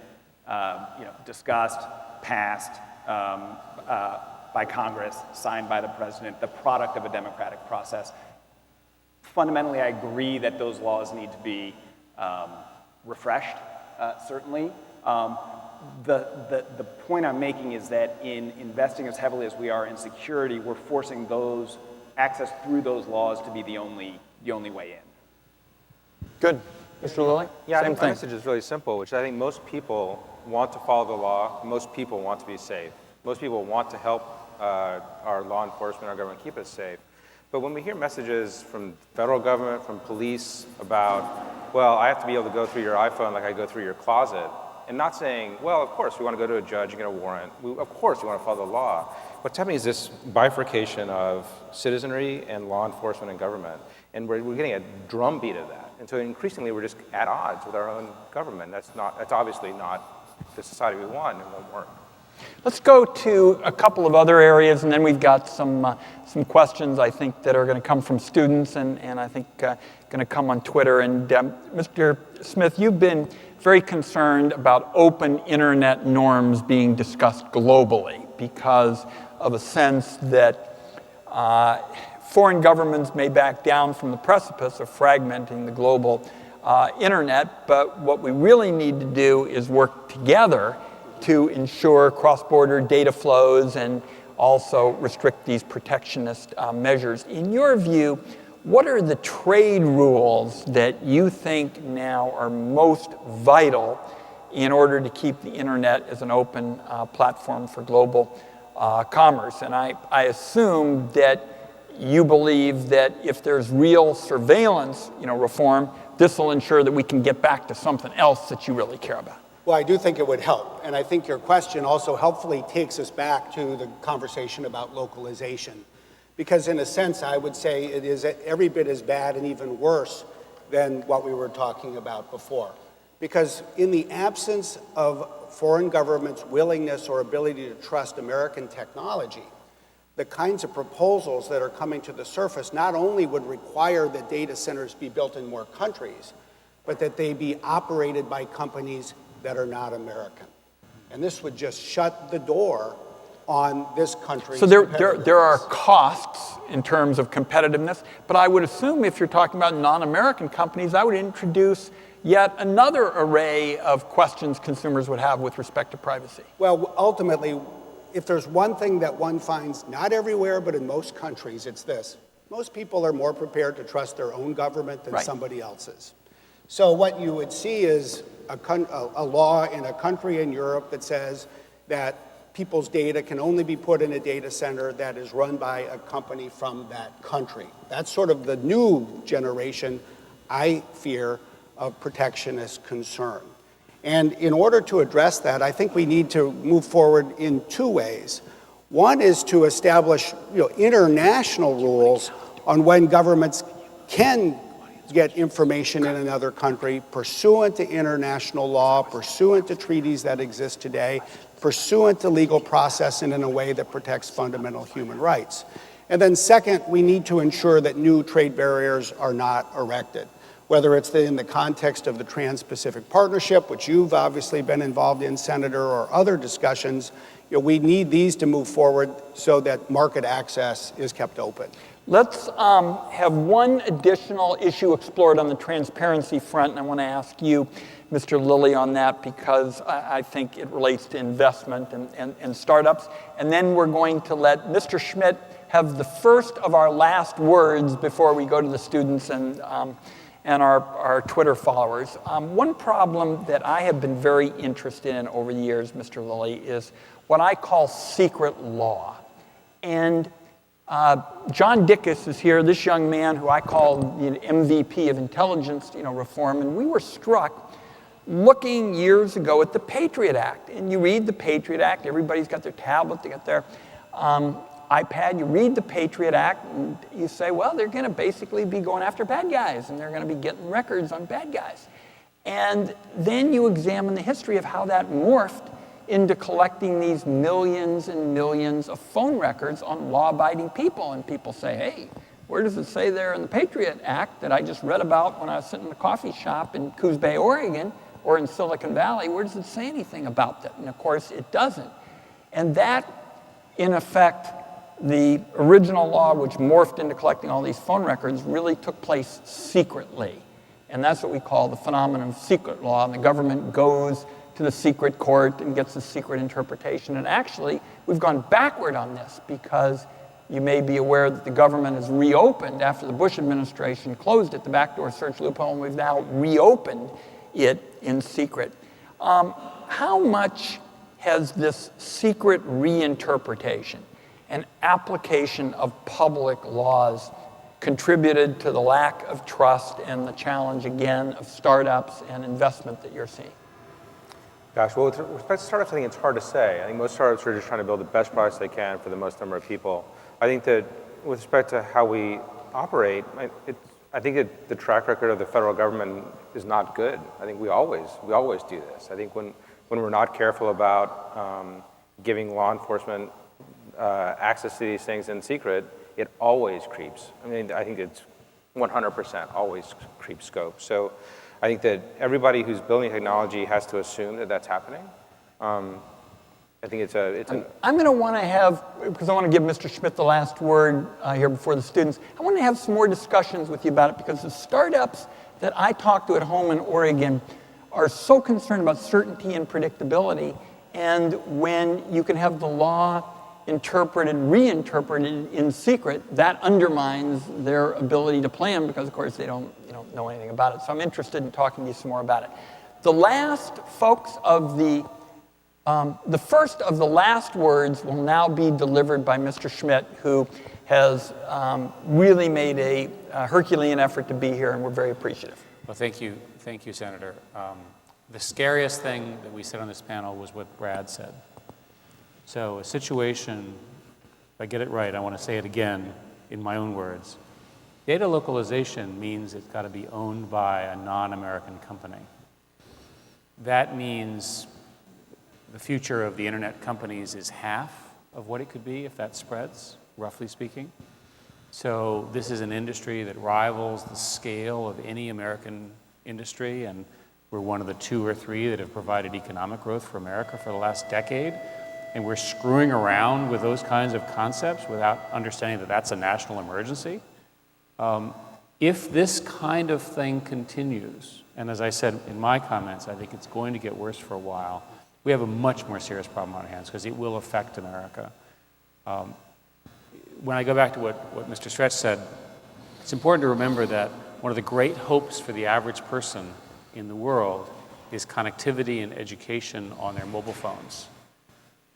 Speaker 6: discussed, passed by Congress, signed by the president, the product of a democratic process. Fundamentally, I agree that those laws need to be refreshed, certainly. The point I'm making is that in investing as heavily as we are in security, we're forcing those access through those laws to be the only way in.
Speaker 2: Good. Mr. Lilly?
Speaker 5: Yeah, I
Speaker 2: Same
Speaker 5: think
Speaker 2: thing.
Speaker 5: my message is really simple, which I think most people want to follow the law. Most people want to be safe. Most people want to help our law enforcement, our government keep us safe. But when we hear messages from federal government, from police about, well, I have to be able to go through your iPhone like I go through your closet, and not saying, well, of course, we want to go to a judge and get a warrant. Of course, we want to follow the law. What's happening is this bifurcation of citizenry and law enforcement and government. And we're getting a drumbeat of that. And so increasingly, we're just at odds with our own government. That's obviously not the society we want, and it won't work.
Speaker 2: Let's go to a couple of other areas, and then we've got some questions, I think, that are going to come from students, and I think going to come on Twitter. And Mr. Smith, you've been very concerned about open internet norms being discussed globally because of a sense that foreign governments may back down from the precipice of fragmenting the global internet, but what we really need to do is work together to ensure cross-border data flows and also restrict these protectionist measures. In your view, what are the trade rules that you think now are most vital in order to keep the internet as an open platform for global commerce? And I assume that you believe that if there's real surveillance, reform, this will ensure that we can get back to something else that you really care about.
Speaker 4: Well, I do think it would help. And I think your question also helpfully takes us back to the conversation about localization. Because in a sense, I would say it is every bit as bad and even worse than what we were talking about before. Because in the absence of foreign governments' willingness or ability to trust American technology, the kinds of proposals that are coming to the surface not only would require that data centers be built in more countries, but that they be operated by companies that are not American. And this would just shut the door on this country's
Speaker 2: So there are costs in terms of competitiveness, but I would assume if you're talking about non-American companies, I would introduce yet another array of questions consumers would have with respect to privacy.
Speaker 4: Well, ultimately, if there's one thing that one finds, not everywhere, but in most countries, it's this. Most people are more prepared to trust their own government than somebody else's. So what you would see is a law in a country in Europe that says that people's data can only be put in a data center that is run by a company from that country. That's sort of the new generation, I fear, of protectionist concern. And in order to address that, I think we need to move forward in two ways. One is to establish international rules on when governments can get information in another country pursuant to international law, pursuant to treaties that exist today, pursuant to legal process and in a way that protects fundamental human rights. And then second, we need to ensure that new trade barriers are not erected, whether it's in the context of the Trans-Pacific Partnership, which you've obviously been involved in, Senator, or other discussions. We need these to move forward so that market access is kept open.
Speaker 2: Let's have one additional issue explored on the transparency front, and I want to ask you, Mr. Lilly, on that because I think it relates to investment and startups. And then we're going to let Mr. Schmidt have the first of our last words before we go to the students and our Twitter followers. One problem that I have been very interested in over the years, Mr. Lilly, is what I call secret law. And John Dickus is here, this young man who I call the MVP of intelligence reform, and we were struck looking years ago at the Patriot Act. And you read the Patriot Act, everybody's got their tablet, they got their iPad, you read the Patriot Act, and you say, well, they're going to basically be going after bad guys, and they're going to be getting records on bad guys. And then you examine the history of how that morphed into collecting these millions and millions of phone records on law-abiding people. And people say, hey, where does it say there in the Patriot Act that I just read about when I was sitting in a coffee shop in Coos Bay, Oregon, or in Silicon Valley? Where does it say anything about that? And of course, it doesn't. And that, in effect, the original law, which morphed into collecting all these phone records, really took place secretly. And that's what we call the phenomenon of secret law. And the government goes to the secret court and gets a secret interpretation. And actually, we've gone backward on this because you may be aware that the government has reopened after the Bush administration closed it, the backdoor search loophole, and we've now reopened it in secret. How much has this secret reinterpretation and application of public laws contributed to the lack of trust and the challenge, again, of startups and investment that you're seeing?
Speaker 5: Gosh, well, with respect to startups, I think it's hard to say. I think most startups are just trying to build the best products they can for the most number of people. I think that with respect to how we operate, I think that the track record of the federal government is not good. I think we always do this. I think when we're not careful about giving law enforcement access to these things in secret, it always creeps. I mean, I think it's 100% always creeps scope. So I think that everybody who's building technology has to assume that that's happening. I think
Speaker 2: I'm going to want to have, because I want to give Mr. Schmidt the last word here before the students, I want to have some more discussions with you about it because the startups that I talk to at home in Oregon are so concerned about certainty and predictability. And when you can have the law interpreted, reinterpreted in secret, that undermines their ability to plan because, of course, they don't know anything about it. So I'm interested in talking to you some more about it. The last, folks, of the first of the last words will now be delivered by Mr. Schmidt, who has really made a Herculean effort to be here, and we're very appreciative.
Speaker 3: Well, thank you, Senator. The scariest thing that we said on this panel was what Brad said. So a situation, if I get it right, I want to say it again in my own words. Data localization means it's got to be owned by a non-American company. that means the future of the internet companies is half of what it could be if that spreads, roughly speaking. So this is an industry that rivals the scale of any American industry, and we're one of the 2 or 3 that have provided economic growth for America for the last decade. And we're screwing around with those kinds of concepts without understanding that that's a national emergency. If this kind of thing continues, and as I said in my comments, I think it's going to get worse for a while, we have a much more serious problem on our hands because it will affect America. When I go back to what Mr. Stretch said, it's important to remember that one of the great hopes for the average person in the world is connectivity and education on their mobile phones.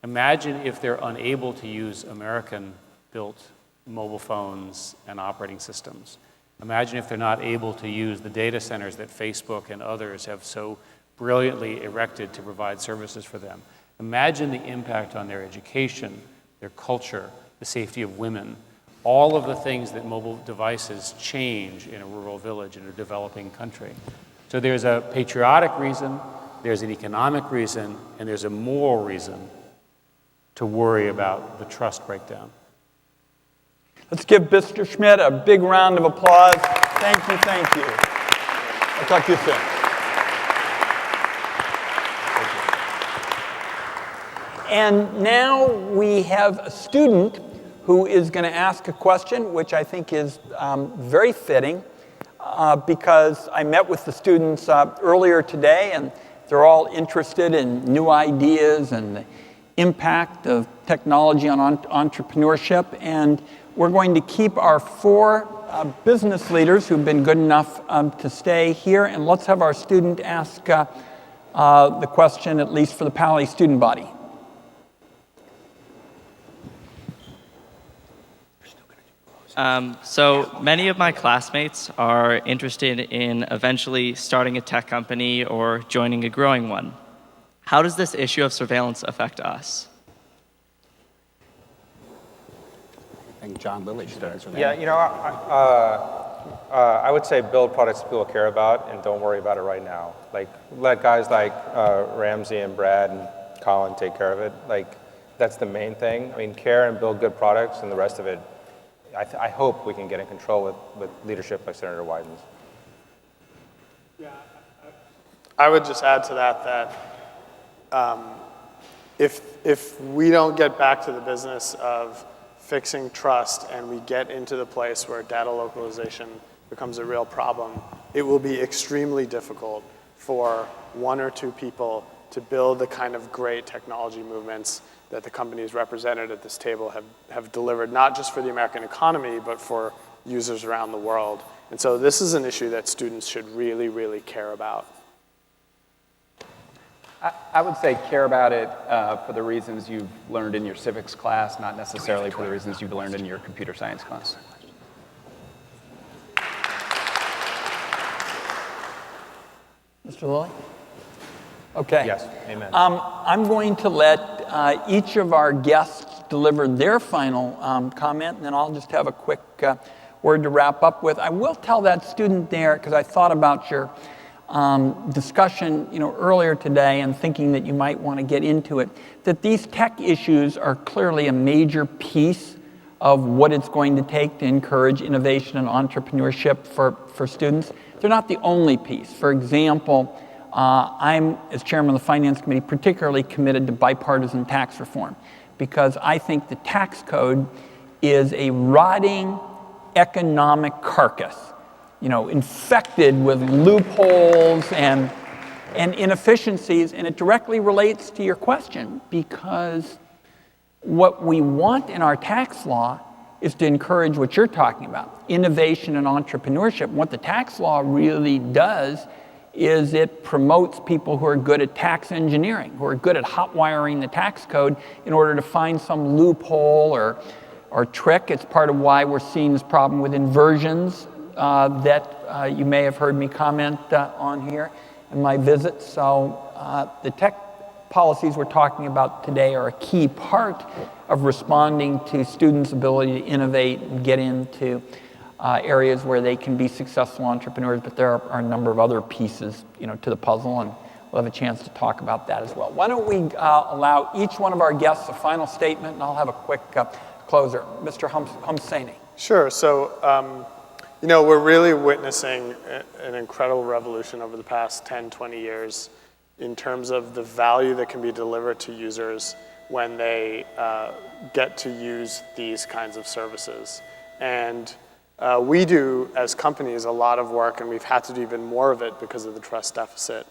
Speaker 3: Imagine if they're unable to use American-built mobile phones and operating systems. Imagine if they're not able to use the data centers that Facebook and others have so brilliantly erected to provide services for them. Imagine the impact on their education, their culture, the safety of women, all of the things that mobile devices change in a rural village in a developing country. So there's a patriotic reason, there's an economic reason, and there's a moral reason to worry about the trust breakdown.
Speaker 2: Let's give Mr. Schmidt a big round of applause. Thank you, thank you. I'll talk to you soon. And now we have a student who is going to ask a question, which I think is very fitting, because I met with the students earlier today, and they're all interested in new ideas and the impact of technology on entrepreneurship. And we're going to keep our 4 business leaders who've been good enough to stay here, and let's have our student ask the question, at least for the Palo Alto student body.
Speaker 8: So many of my classmates are interested in eventually starting a tech company or joining a growing one. How does this issue of surveillance affect us?
Speaker 6: I think John Lilly should answer that.
Speaker 5: Yeah, you know, I would say build products people care about and don't worry about it right now. Like, let guys like Ramsey and Brad and Colin take care of it. Like, that's the main thing. I mean, care and build good products, and the rest of it, I hope we can get in control with leadership like Senator Wyden's.
Speaker 7: Yeah, I would just add to that if we don't get back to the business of fixing trust and we get into the place where data localization becomes a real problem, it will be extremely difficult for 1 or 2 people to build the kind of great technology movements that the companies represented at this table have delivered, not just for the American economy, but for users around the world. And so this is an issue that students should really, really care about.
Speaker 6: I would say care about it for the reasons you've learned in your civics class, not necessarily for the reasons you've learned in your computer science class.
Speaker 2: Mr. Lilly? Okay.
Speaker 5: Yes, amen.
Speaker 2: I'm going to let each of our guests deliver their final comment, and then I'll just have a quick word to wrap up with. I will tell that student there, because I thought about your discussion earlier today and thinking that you might want to get into it, that these tech issues are clearly a major piece of what it's going to take to encourage innovation and entrepreneurship for students. They're not the only piece. For example, I'm, as chairman of the Finance Committee, particularly committed to bipartisan tax reform, because I think the tax code is a rotting economic carcass, infected with loopholes and inefficiencies, and it directly relates to your question, because what we want in our tax law is to encourage what you're talking about, innovation and entrepreneurship. And what the tax law really does is it promotes people who are good at tax engineering, who are good at hot wiring the tax code in order to find some loophole or trick. It's part of why we're seeing this problem with inversions that you may have heard me comment on here in my visit. So the tech policies we're talking about today are a key part of responding to students' ability to innovate and get into areas where they can be successful entrepreneurs, but there are a number of other pieces, to the puzzle, and we'll have a chance to talk about that as well. Why don't we allow each one of our guests a final statement, and I'll have a quick closer. Mr. Homsany.
Speaker 7: Sure. So, you know, we're really witnessing an incredible revolution over the past 10, 20 years in terms of the value that can be delivered to users when they get to use these kinds of services. And we do, as companies, a lot of work, and we've had to do even more of it because of the trust deficit,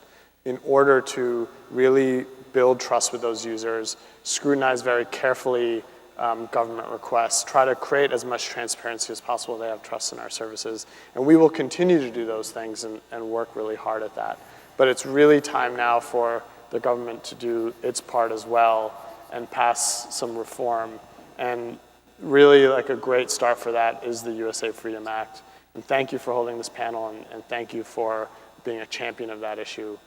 Speaker 7: in order to really build trust with those users, scrutinize very carefully government requests, try to create as much transparency as possible so they have trust in our services. And we will continue to do those things and work really hard at that. But it's really time now for the government to do its part as well and pass some reform. And really, like, a great start for that is the USA Freedom Act. And thank you for holding this panel, and thank you for being a champion of that issue,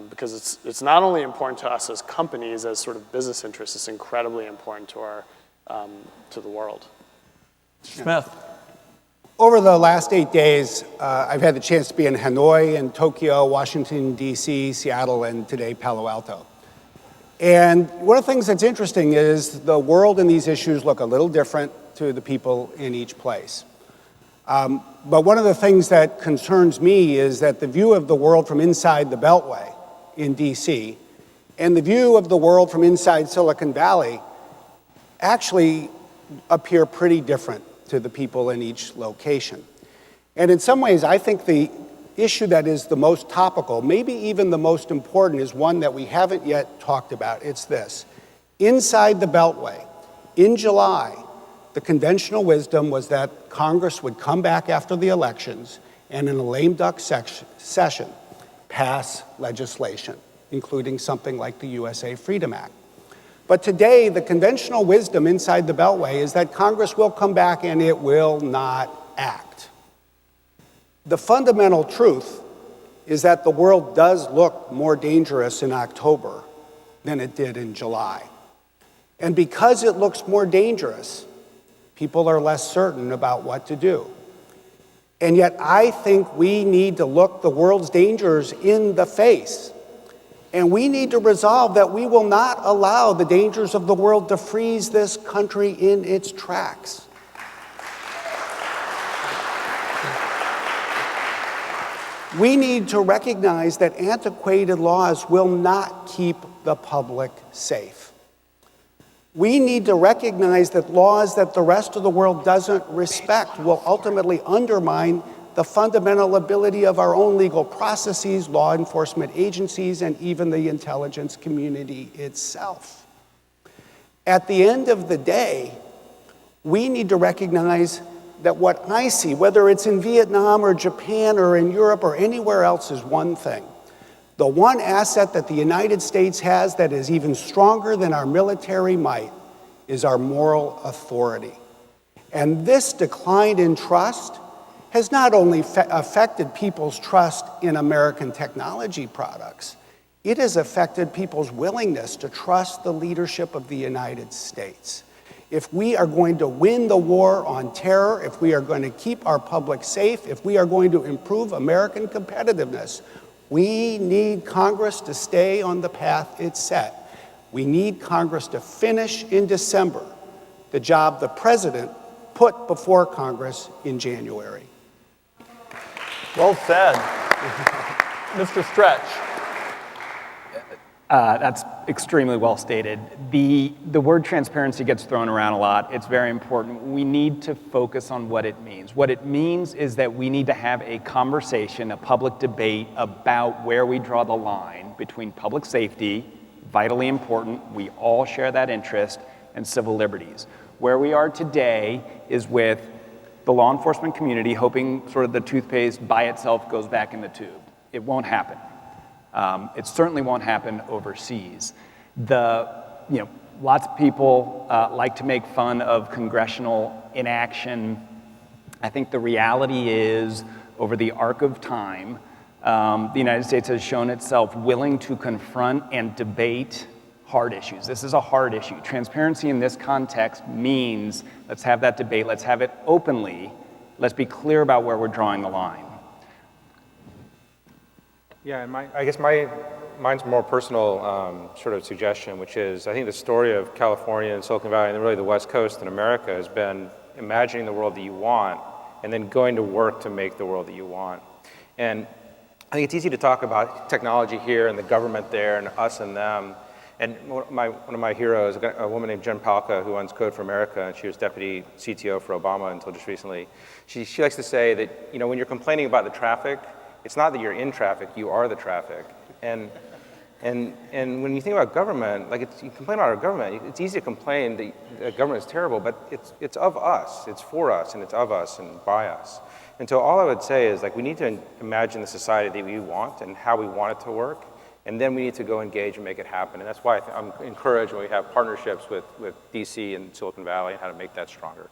Speaker 7: because it's not only important to us as companies, as sort of business interests, it's incredibly important to our to the world.
Speaker 2: Schmidt.
Speaker 4: Over the last 8 days, I've had the chance to be in Hanoi and Tokyo, Washington, D.C., Seattle, and today Palo Alto. And one of the things that's interesting is the world and these issues look a little different to the people in each place. But one of the things that concerns me is that the view of the world from inside the Beltway in D.C. and the view of the world from inside Silicon Valley actually appear pretty different to the people in each location. And in some ways, I think the issue that is the most topical, maybe even the most important, is one that we haven't yet talked about. It's this. Inside the Beltway, in July, the conventional wisdom was that Congress would come back after the elections and in a lame duck session pass legislation, including something like the USA Freedom Act. But today, the conventional wisdom inside the Beltway is that Congress will come back and it will not act. The fundamental truth is that the world does look more dangerous in October than it did in July. And because it looks more dangerous, people are less certain about what to do. And yet I think we need to look the world's dangers in the face. And we need to resolve that we will not allow the dangers of the world to freeze this country in its tracks. We need to recognize that antiquated laws will not keep the public safe. We need to recognize that laws that the rest of the world doesn't respect will ultimately undermine the fundamental ability of our own legal processes, law enforcement agencies, and even the intelligence community itself. At the end of the day, we need to recognize that what I see, whether it's in Vietnam or Japan or in Europe or anywhere else, is one thing. The one asset that the United States has that is even stronger than our military might is our moral authority. And this decline in trust has not only affected people's trust in American technology products, it has affected people's willingness to trust the leadership of the United States. If we are going to win the war on terror, if we are going to keep our public safe, if we are going to improve American competitiveness, we need Congress to stay on the path it's set. We need Congress to finish in December the job the president put before Congress in January.
Speaker 2: Well said. Mr. Stretch.
Speaker 6: That's extremely well stated. The word transparency gets thrown around a lot. It's very important. We need to focus on what it means. What it means is that we need to have a conversation, a public debate about where we draw the line between public safety, vitally important, we all share that interest, and civil liberties. Where we are today is with the law enforcement community hoping sort of the toothpaste by itself goes back in the tube. It won't happen. It certainly won't happen overseas. Lots of people like to make fun of congressional inaction. I think the reality is, over the arc of time, the United States has shown itself willing to confront and debate hard issues. This is a hard issue. Transparency in this context means let's have that debate, let's have it openly, let's be clear about where we're drawing the line.
Speaker 5: Yeah, and I guess my mine's more personal sort of suggestion, which is I think the story of California and Silicon Valley and really the West Coast in America has been imagining the world that you want and then going to work to make the world that you want. And I think it's easy to talk about technology here and the government there and us and them. And one of my heroes, a woman named Jen Palka, who runs Code for America, and she was deputy CTO for Obama until just recently. She likes to say that, you know, when you're complaining about the traffic, it's not that you're in traffic, you are the traffic. And when you think about government, like you complain about our government, it's easy to complain that government is terrible, but it's of us, it's for us, and it's of us and by us. And so all I would say is, like, we need to imagine the society that we want and how we want it to work, and then we need to go engage and make it happen. And that's why I'm encouraged when we have partnerships with DC and Silicon Valley and how to make that stronger.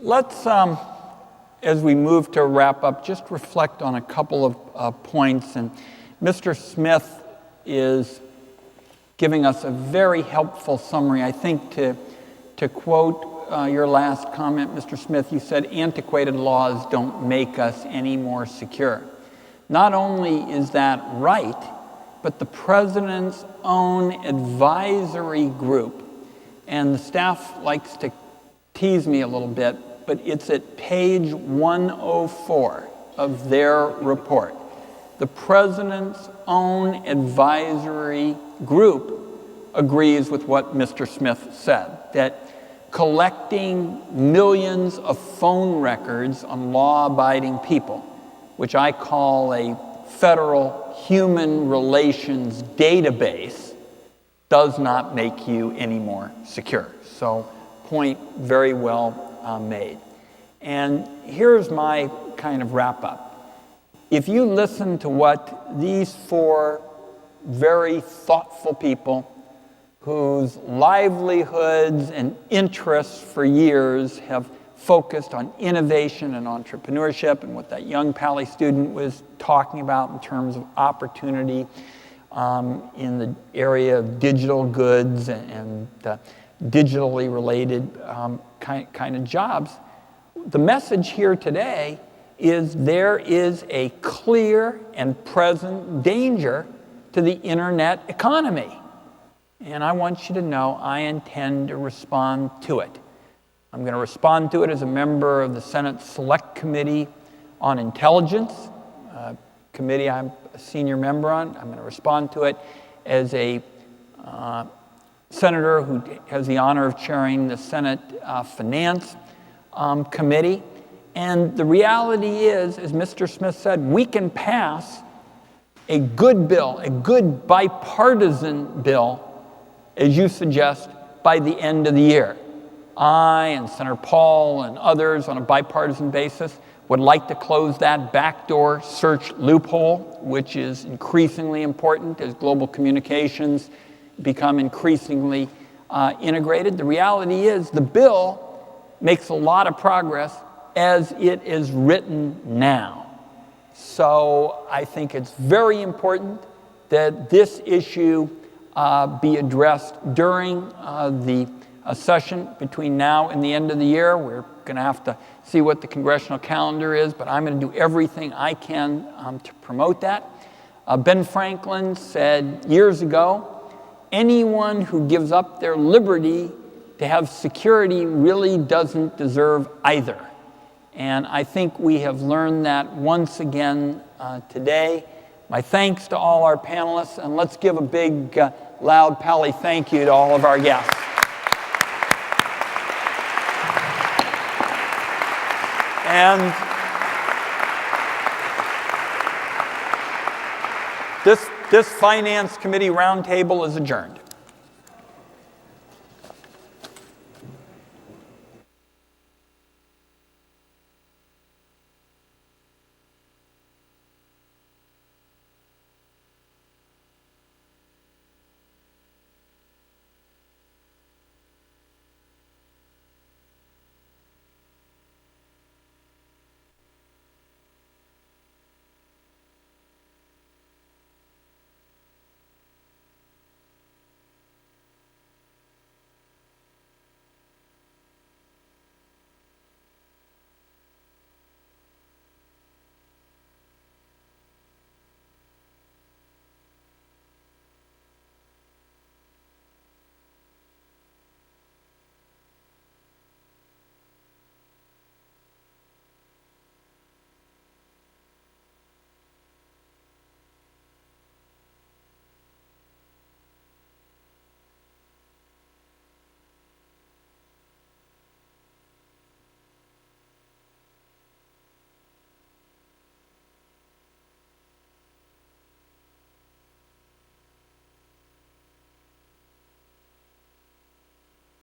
Speaker 2: Let's, as we move to wrap up, just reflect on a couple of points. And Mr. Smith is giving us a very helpful summary. I think to quote your last comment, Mr. Smith, you said, antiquated laws don't make us any more secure. Not only is that right, but the president's own advisory group, and the staff likes to tease me a little bit, but it's at page 104 of their report. The president's own advisory group agrees with what Mr. Smith said, that collecting millions of phone records on law-abiding people, which I call a federal human relations database, does not make you any more secure. So, point very well made. And here's my kind of wrap up. If you listen to what these four very thoughtful people whose livelihoods and interests for years have focused on innovation and entrepreneurship and what that young Pali student was talking about in terms of opportunity in the area of digital goods and digitally related kind of jobs. The message here today is there is a clear and present danger to the internet economy. And I want you to know I intend to respond to it. I'm going to respond to it as a member of the Senate Select Committee on Intelligence, a committee I'm a senior member on. I'm going to respond to it as a senator who has the honor of chairing the Senate Finance Committee. And the reality is, as Mr. Smith said, we can pass a good bill, a good bipartisan bill, as you suggest, by the end of the year. I and Senator Paul and others on a bipartisan basis would like to close that backdoor search loophole, which is increasingly important as global communications become increasingly integrated. The reality is the bill makes a lot of progress as it is written now. So I think it's very important that this issue be addressed during the session between now and the end of the year. We're going to have to see what the congressional calendar is, but I'm going to do everything I can to promote that. Ben Franklin said years ago, anyone who gives up their liberty to have security really doesn't deserve either. And I think we have learned that once again today. My thanks to all our panelists, and let's give a big, loud Pali thank you to all of our guests. And this Finance Committee roundtable is adjourned.